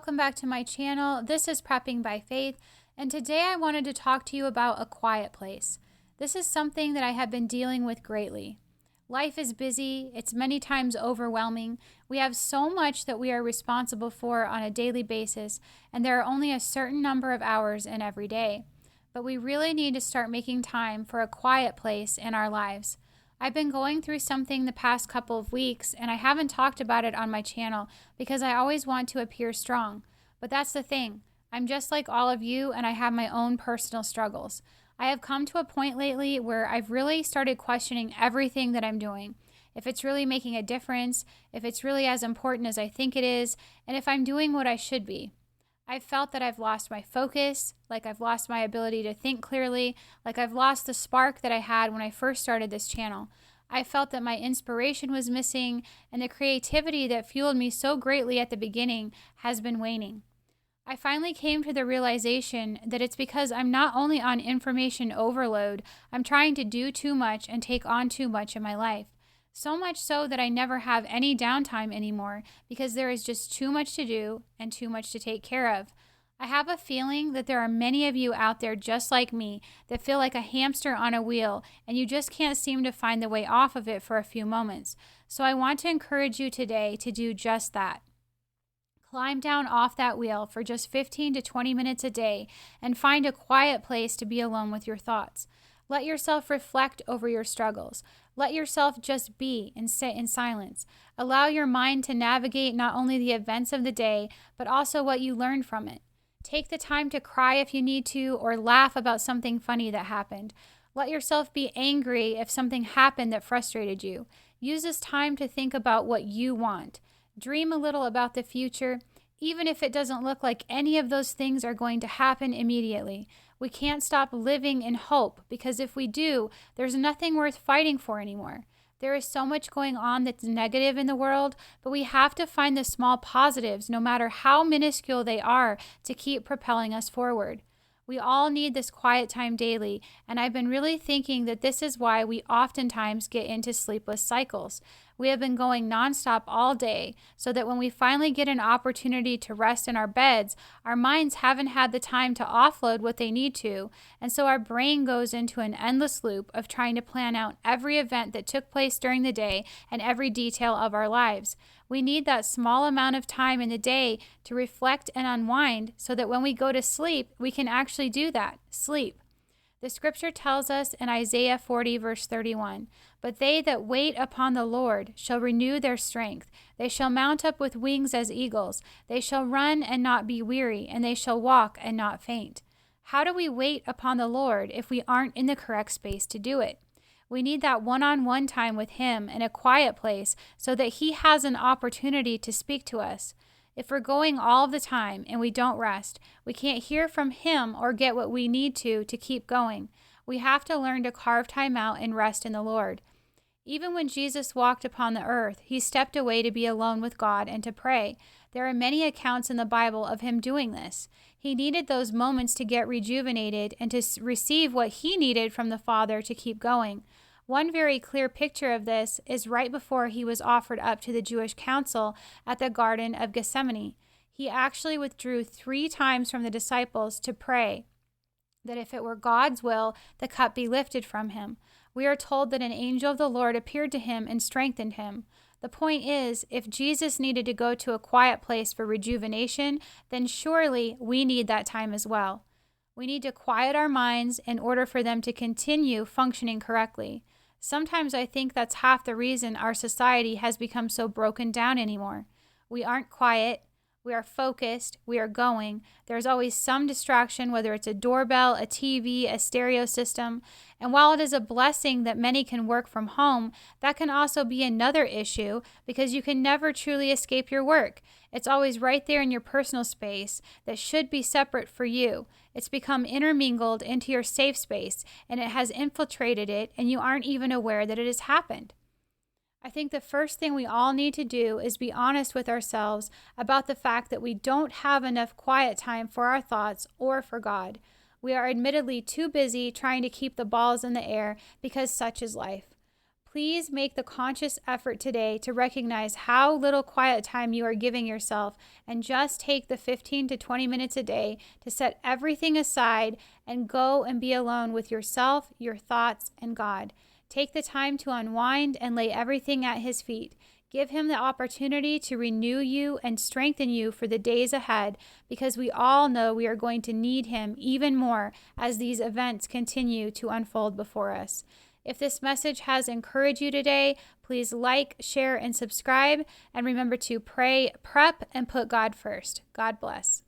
welcome back to my channel. This is Prepping by Faith, and today I wanted to talk to you about a quiet place. This is something that I have been dealing with greatly. Life is busy, it's many times overwhelming. We have so much that we are responsible for on a daily basis, and there are only a certain number of hours in every day. But we really need to start making time for a quiet place in our lives. I've been going through something the past couple of weeks, and I haven't talked about it on my channel because I always want to appear strong. But that's the thing. I'm just like all of you, and I have my own personal struggles. I have come to a point lately where I've really started questioning everything that I'm doing. If it's really making a difference, if it's really as important as I think it is, and if I'm doing what I should be. I've felt that I've lost my focus, like I've lost my ability to think clearly, like I've lost the spark that I had when I first started this channel. I felt that my inspiration was missing, and the creativity that fueled me so greatly at the beginning has been waning. I finally came to the realization that it's because I'm not only on information overload, I'm trying to do too much and take on too much in my life. So much so that I never have any downtime anymore because there is just too much to do and too much to take care of. I have a feeling that there are many of you out there just like me that feel like a hamster on a wheel and you just can't seem to find the way off of it for a few moments. So I want to encourage you today to do just that. Climb down off that wheel for just 15 to 20 minutes a day and find a quiet place to be alone with your thoughts. Let yourself reflect over your struggles. Let yourself just be and sit in silence. Allow your mind to navigate not only the events of the day, but also what you learned from it. Take the time to cry if you need to, or laugh about something funny that happened. Let yourself be angry if something happened that frustrated you. Use this time to think about what you want. Dream a little about the future, even if it doesn't look like any of those things are going to happen immediately. We can't stop living in hope, because if we do, there's nothing worth fighting for anymore. There is so much going on that's negative in the world, but we have to find the small positives, no matter how minuscule they are, to keep propelling us forward. We all need this quiet time daily, and I've been really thinking that this is why we oftentimes get into sleepless cycles. We have been going nonstop all day, so that when we finally get an opportunity to rest in our beds, our minds haven't had the time to offload what they need to, and so our brain goes into an endless loop of trying to plan out every event that took place during the day and every detail of our lives. We need that small amount of time in the day to reflect and unwind so that when we go to sleep, we can actually do that, sleep. The scripture tells us in Isaiah 40, verse 31, "But they that wait upon the Lord shall renew their strength. They shall mount up with wings as eagles. They shall run and not be weary, and they shall walk and not faint." How do we wait upon the Lord if we aren't in the correct space to do it? We need that one-on-one time with Him in a quiet place so that He has an opportunity to speak to us. If we're going all the time and we don't rest, we can't hear from Him or get what we need to keep going. We have to learn to carve time out and rest in the Lord. Even when Jesus walked upon the earth, He stepped away to be alone with God and to pray. There are many accounts in the Bible of Him doing this. He needed those moments to get rejuvenated and to receive what He needed from the Father to keep going. One very clear picture of this is right before He was offered up to the Jewish council at the Garden of Gethsemane. He actually withdrew 3 times from the disciples to pray that if it were God's will, the cup be lifted from Him. We are told that an angel of the Lord appeared to Him and strengthened Him. The point is, if Jesus needed to go to a quiet place for rejuvenation, then surely we need that time as well. We need to quiet our minds in order for them to continue functioning correctly. Sometimes I think that's half the reason our society has become so broken down anymore. We aren't quiet. We are focused. We are going. There's always some distraction, whether it's a doorbell, a TV, a stereo system. And while it is a blessing that many can work from home, that can also be another issue because you can never truly escape your work. It's always right there in your personal space that should be separate for you. It's become intermingled into your safe space, and it has infiltrated it, and you aren't even aware that it has happened. I think the first thing we all need to do is be honest with ourselves about the fact that we don't have enough quiet time for our thoughts or for God. We are admittedly too busy trying to keep the balls in the air because such is life. Please make the conscious effort today to recognize how little quiet time you are giving yourself and just take the 15 to 20 minutes a day to set everything aside and go and be alone with yourself, your thoughts, and God. Take the time to unwind and lay everything at His feet. Give Him the opportunity to renew you and strengthen you for the days ahead, because we all know we are going to need Him even more as these events continue to unfold before us. If this message has encouraged you today, please like, share, and subscribe. And remember to pray, prep, and put God first. God bless.